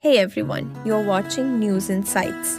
Hey everyone, you're watching News Insights.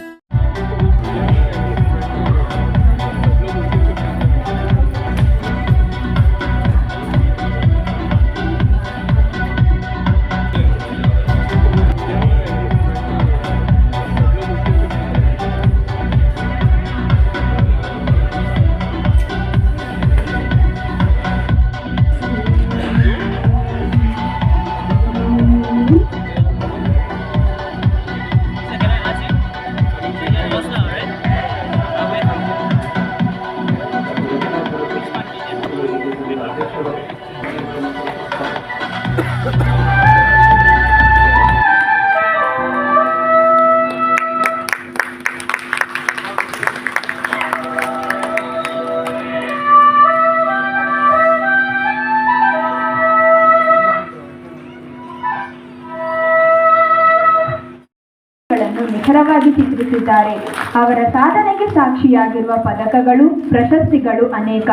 ನಿಖರವಾಗಿ ಚಿತ್ರಿಸಿದ್ದಾರೆ. ಅವರ ಸಾಧನೆಗೆ ಸಾಕ್ಷಿಯಾಗಿರುವ ಪದಕಗಳು, ಪ್ರಶಸ್ತಿಗಳು ಅನೇಕ.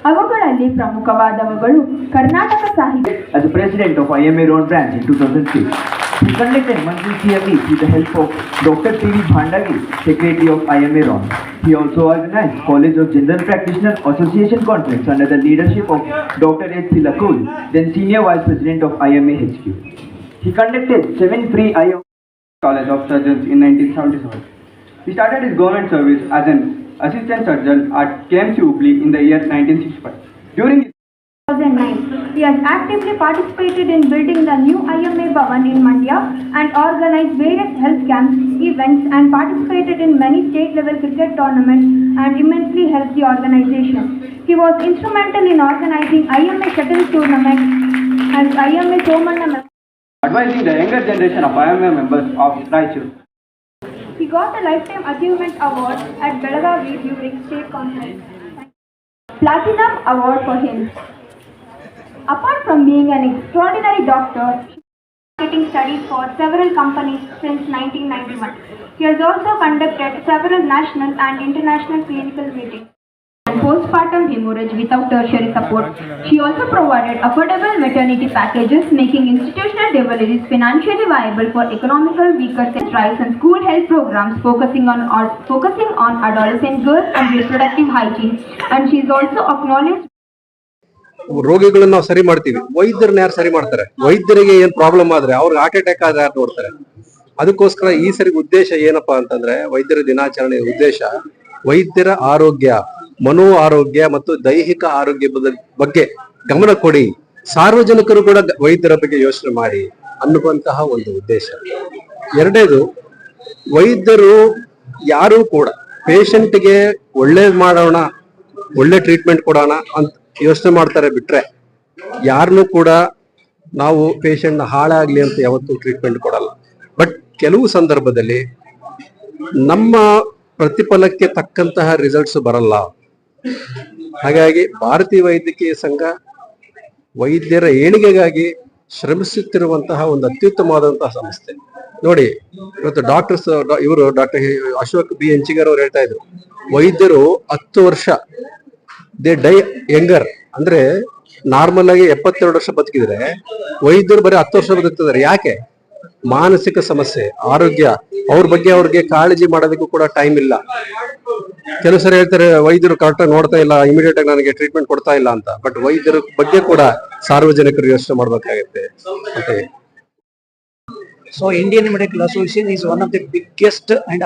ಅವುಗಳಲ್ಲಿ ಪ್ರಮುಖವಾದವುಗಳು ಕರ್ನಾಟಕ ಸಾಹಿತ್ಯ. As the president of IMA Roan branch in 2006, he conducted monthly CMEs with the help of Dr. P.V. Bhandagi, Secretary of IMA Roan. He also organized College of General Practitioner Association Conference under the leadership of Dr. H. Silakul, then Senior Vice President of IMA HQ. He conducted 7 free IMA College of Surgeons in 1977. He started his government service as an assistant surgeon at KMC Hubli in the year 1965. During 2009, he has actively participated in building the new IMA Bhavan in Mandya and organized various health camps, events and participated in many state-level cricket tournaments and immensely helped the organization. He was instrumental in organizing IMA shuttle tournament and IMA Somanna advising the younger generation of IMA members of Raichur. He got a Lifetime Achievement Award at Belagavi during state conference. Platinum Award for him. Apart from being an extraordinary doctor, he has studies for several companies since 1991. He has also conducted several national and international clinical meetings and postpartum hemorrhage without tertiary support. She also provided affordable maternity packages, making institutional deliveries financially viable for economical weaker sex rights and school health programs focusing on adolescent girls and reproductive hygiene. And she is also acknowledged. ರೋಗಿಗಳನ್ನ ನಾವು ಸರಿ ಮಾಡ್ತೀವಿ, ವೈದ್ಯರನ್ನ ಯಾರು ಸರಿ ಮಾಡ್ತಾರೆ? ವೈದ್ಯರಿಗೆ ಏನ್ problem ಆದ್ರೆ ಅವ್ರಿಗೆ ಹಾರ್ಟ್ ಅಟ್ಯಾಕ್ ಆದ್ರೆ ಯಾರು ನೋಡ್ತಾರೆ? ಅದಕ್ಕೋಸ್ಕರ ಈ ಸರಿ ಉದ್ದೇಶ ಏನಪ್ಪಾ ಅಂತಂದ್ರೆ, ವೈದ್ಯರ ದಿನಾಚರಣೆ ಉದ್ದೇಶ ವೈದ್ಯರ ಆರೋಗ್ಯ, ಮನೋ ಆರೋಗ್ಯ ಮತ್ತು ದೈಹಿಕ ಆರೋಗ್ಯದ ಬಗ್ಗೆ ಗಮನ ಕೊಡಿ, ಸಾರ್ವಜನಿಕರು ಕೂಡ ವೈದ್ಯರ ಬಗ್ಗೆ ಯೋಚನೆ ಮಾಡಿ ಅನ್ನುವಂತಹ ಒಂದು ಉದ್ದೇಶ. ಎರಡನೇದು, ವೈದ್ಯರು ಯಾರು ಕೂಡ ಪೇಷಂಟ್ಗೆ ಒಳ್ಳೇದ್ ಮಾಡೋಣ, ಒಳ್ಳೆ ಟ್ರೀಟ್ಮೆಂಟ್ ಕೊಡೋಣ ಅಂತ ಯೋಚನೆ ಮಾಡ್ತಾರೆ ಬಿಟ್ರೆ ಯಾರನ್ನು ಕೂಡ ನಾವು ಪೇಷಂಟ್ ಹಾಳಾಗ್ಲಿ ಅಂತ ಯಾವತ್ತೂ ಟ್ರೀಟ್ಮೆಂಟ್ ಕೊಡಲ್ಲ. ಬಟ್ ಕೆಲವು ಸಂದರ್ಭದಲ್ಲಿ ನಮ್ಮ ಪ್ರತಿಫಲಕ್ಕೆ ತಕ್ಕಂತಹ ರಿಸಲ್ಟ್ಸ್ ಬರಲ್ಲ. ಹಾಗಾಗಿ ಭಾರತೀಯ ವೈದ್ಯಕೀಯ ಸಂಘ ವೈದ್ಯರ ಏಳಿಗೆಗಾಗಿ ಶ್ರಮಿಸುತ್ತಿರುವಂತಹ ಒಂದು ಅತ್ಯುತ್ತಮವಾದಂತಹ ಸಂಸ್ಥೆ. ನೋಡಿ, ಇವತ್ತು ಡಾಕ್ಟರ್ಸ್ ಇವರು ಡಾಕ್ಟರ್ ಅಶೋಕ್ ಬಿ ಎಂಚಿಗರ್ ಅವರು ಹೇಳ್ತಾ ಇದ್ರು, ವೈದ್ಯರು 10 ವರ್ಷ ದೇ ಡೈ ಯಂಗರ್. ಅಂದ್ರೆ ನಾರ್ಮಲ್ ಆಗಿ 72 ವರ್ಷ ಬದುಕಿದ್ರೆ ವೈದ್ಯರು ಬರೀ 10 ವರ್ಷ ಬದುಕ್ತಿದ್ದಾರೆ. ಯಾಕೆ? ಮಾನಸಿಕ ಸಮಸ್ಯೆ, ಆರೋಗ್ಯ, ಅವ್ರ ಬಗ್ಗೆ ಅವ್ರಿಗೆ ಕಾಳಜಿ ಮಾಡೋದಕ್ಕೂ ಕೂಡ ಟೈಮ್ ಇಲ್ಲ. ಕೆಲವು ಸರಿ ಹೇಳ್ತಾರೆ ವೈದ್ಯರು ಕರೆಕ್ಟಾಗಿ ನೋಡ್ತಾ ಇಲ್ಲ, ಇಮಿಡಿಯೇಟ್ ಆಗಿ ನನಗೆ ಟ್ರೀಟ್ಮೆಂಟ್ ಕೊಡ್ತಾ ಇಲ್ಲ ಅಂತ. ಬಟ್ ವೈದ್ಯರ ಬಗ್ಗೆ ಕೂಡ ಸಾರ್ವಜನಿಕರು ಯೋಚನೆ ಮಾಡ್ಬೇಕಾಗತ್ತೆ ಅಂತ. So Indian Medical Association is one of the biggest and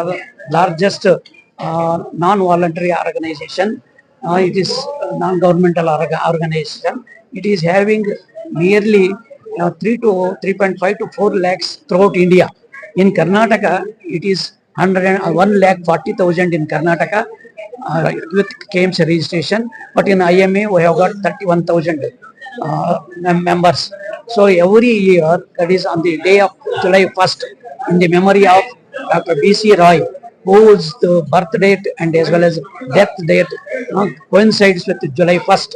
largest non-voluntary organization. It is non-governmental organization. It is having nearly 3.5 to 4 lakhs throughout India. In Karnataka, it is 1,40,000 in Karnataka with KMC registration. But in IMA, we have got 31,000 members. So every year, that is on the day of July 1st, in the memory of Dr. B.C. Roy, whose birth date and as well as death date coincides with July 1st.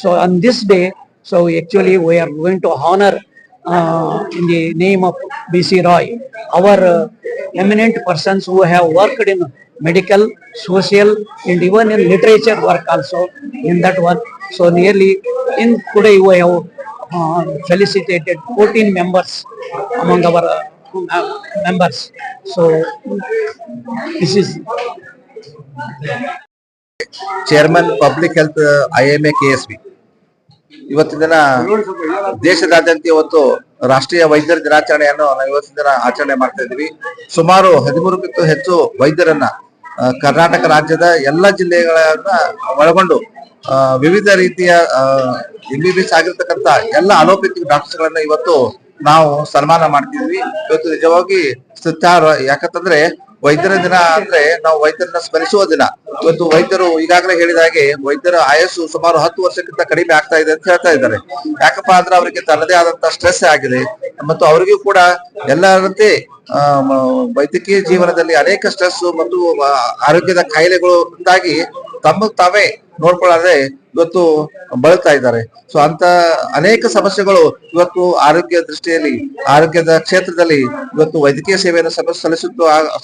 So on this day, so actually we are going to honor in the name of B.C. Roy, our eminent persons who have worked in medical, social and even in literature work also in that one. So nearly in today we have felicitated 14 members among our members. So this is chairman public health IMA KSB. ಇವತ್ತಿನ ದಿನ ದೇಶದಾದ್ಯಂತ ಇವತ್ತು ರಾಷ್ಟ್ರೀಯ ವೈದ್ಯರ ದಿನಾಚರಣೆಯನ್ನು ನಾವು ಇವತ್ತಿನ ದಿನ ಆಚರಣೆ ಮಾಡ್ತಾ ಇದ್ದೀವಿ. ಸುಮಾರು 13ಕ್ಕೂ ಹೆಚ್ಚು ವೈದ್ಯರನ್ನ ಕರ್ನಾಟಕ ರಾಜ್ಯದ ಎಲ್ಲ ಜಿಲ್ಲೆಗಳನ್ನ ಒಳಗೊಂಡು ವಿವಿಧ ರೀತಿಯ MBBS ಆಗಿರ್ತಕ್ಕಂಥ ಎಲ್ಲ ಅಲೋಪತಿಕ್ ಡಾಕ್ಟರ್ಸ್ ಗಳನ್ನ ಇವತ್ತು ನಾವು ಸನ್ಮಾನ ಮಾಡ್ತಿದ್ವಿ. ಇವತ್ತು ನಿಜವಾಗಿ ಯಾಕಂತಂದ್ರೆ ವೈದ್ಯರ ದಿನ ಅಂದ್ರೆ ನಾವು ವೈದ್ಯರನ್ನ ಸ್ಮರಿಸುವ ದಿನ. ಇವತ್ತು ವೈದ್ಯರು ಈಗಾಗಲೇ ಹೇಳಿದ ಹಾಗೆ ವೈದ್ಯರ ಆಯಸ್ಸು ಸುಮಾರು 10 ವರ್ಷಕ್ಕಿಂತ ಕಡಿಮೆ ಆಗ್ತಾ ಇದೆ ಅಂತ ಹೇಳ್ತಾ ಇದ್ದಾರೆ. ಯಾಕಪ್ಪ ಅಂದ್ರೆ ಅವರಿಗೆ ತನ್ನದೇ ಆದಂತ ಸ್ಟ್ರೆಸ್ ಆಗಿದೆ ಮತ್ತು ಅವರಿಗೂ ಕೂಡ ಎಲ್ಲರಂತೆ ವೈದ್ಯಕೀಯ ಜೀವನದಲ್ಲಿ ಅನೇಕ ಸ್ಟ್ರೆಸ್ ಮತ್ತು ಆರೋಗ್ಯದ ಕಾಯಿಲೆಗಳು ಉಂಟಾಗಿ ತಮ್ಮ ತಾವೇ ನೋಡ್ಕೊಳ್ಳದೆ ಇವತ್ತು ಬಳಲ್ತಾ ಇದ್ದಾರೆ. ಸೊ ಅಂತ ಅನೇಕ ಸಮಸ್ಯೆಗಳು ಇವತ್ತು ಆರೋಗ್ಯ ದೃಷ್ಟಿಯಲ್ಲಿ ಆರೋಗ್ಯದ ಕ್ಷೇತ್ರದಲ್ಲಿ ಇವತ್ತು ವೈದ್ಯಕೀಯ ಸೇವೆಯನ್ನು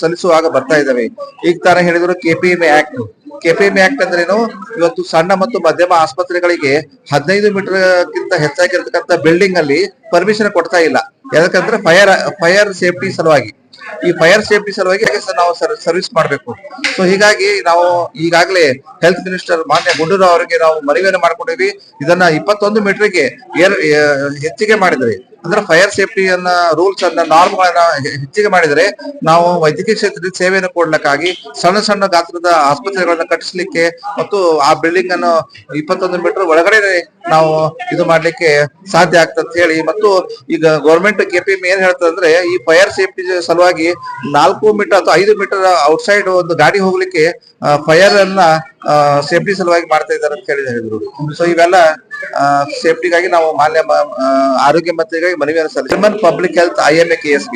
ಸಲ್ಲಿಸುವಾಗ ಬರ್ತಾ ಇದ್ದಾವೆ. ಈಗ ತಾನೇ ಹೇಳಿದ್ರು KPMA ಆಕ್ಟ್ ಅಂದ್ರೇನು, ಇವತ್ತು ಸಣ್ಣ ಮತ್ತು ಮಧ್ಯಮ ಆಸ್ಪತ್ರೆಗಳಿಗೆ 15 ಮೀಟರ್ ಗಿಂತ ಹೆಚ್ಚಾಗಿರ್ತಕ್ಕಂಥ ಬಿಲ್ಡಿಂಗ್ ಅಲ್ಲಿ ಪರ್ಮಿಷನ್ ಕೊಡ್ತಾ ಇಲ್ಲ. ಯಾಕಂದ್ರೆ ಫೈರ್ ಸೇಫ್ಟಿ ಸಲುವಾಗಿ, ಈ ಫೈರ್ ಸೇಫ್ಟಿ ಸಲುವಾಗಿ ನಾವು ಸರ್ವಿಸ್ ಮಾಡಬೇಕು. ಸೊ ಹೀಗಾಗಿ ನಾವು ಈಗಾಗಲೇ ಹೆಲ್ತ್ ಮಿನಿಸ್ಟರ್ ಮಾನ್ಯ ಗುಂಡೂರಾವ್ ಅವರಿಗೆ ನಾವು ಮನವಿಯನ್ನು ಮಾಡ್ಕೊಂಡಿದ್ವಿ. ಇದನ್ನ 21 ಮೀಟರ್ಗೆ ಹೆಚ್ಚಿಗೆ ಮಾಡಿದ್ರೆ, ಅಂದ್ರೆ ಫೈರ್ ಸೇಫ್ಟಿಯನ್ನ ರೂಲ್ಸ್ ಅನ್ನ ನಾರ್ಮ್ ಗಳನ್ನ ಹೆಚ್ಚಿಗೆ ಮಾಡಿದ್ರೆ ನಾವು ವೈದ್ಯಕೀಯ ಕ್ಷೇತ್ರದಲ್ಲಿ ಸೇವೆಯನ್ನು ಕೊಡ್ಲಿಕ್ಕಾಗಿ ಸಣ್ಣ ಗಾತ್ರದ ಆಸ್ಪತ್ರೆಗಳನ್ನ ಕಟ್ಟಿಸ್ಲಿಕ್ಕೆ ಮತ್ತು ಆ ಬಿಲ್ಡಿಂಗ್ ಅನ್ನು 21 ಮೀಟರ್ ಒಳಗಡೆ ನಾವು ಇದು ಮಾಡ್ಲಿಕ್ಕೆ ಸಾಧ್ಯ ಆಗ್ತದೆ ಹೇಳಿ. ಮತ್ತು ಈಗ ಗೌರ್ಮೆಂಟ್ KPMA ಏನ್ ಹೇಳ್ತದೆ ಅಂದ್ರೆ, ಈ ಫೈರ್ ಸೇಫ್ಟಿ ಸಲುವಾಗಿ 4 ಮೀಟರ್ ಅಥವಾ 5 ಮೀಟರ್ ಔಟ್ಸೈಡ್ ಒಂದು ಗಾಡಿ ಹೋಗ್ಲಿಕ್ಕೆ ಫೈರ್ ಅನ್ನ ಸೇಫ್ಟಿ ಸಲುವಾಗಿ ಮಾಡ್ತಾ ಇದ್ದಾರೆ ಅಂತ ಹೇಳಿದ್ರು. ಸೊ ಇವೆಲ್ಲ ಸೇಫ್ಟಿಗಾಗಿ ನಾವು ಮಾನ್ಯ ಆರೋಗ್ಯ ಮಂತ್ರಿಗಾಗಿ ಮನವಿಯನ್ನು ಸಲ್ಲಿಸಿದ್ವಿ. Public health IMA KSB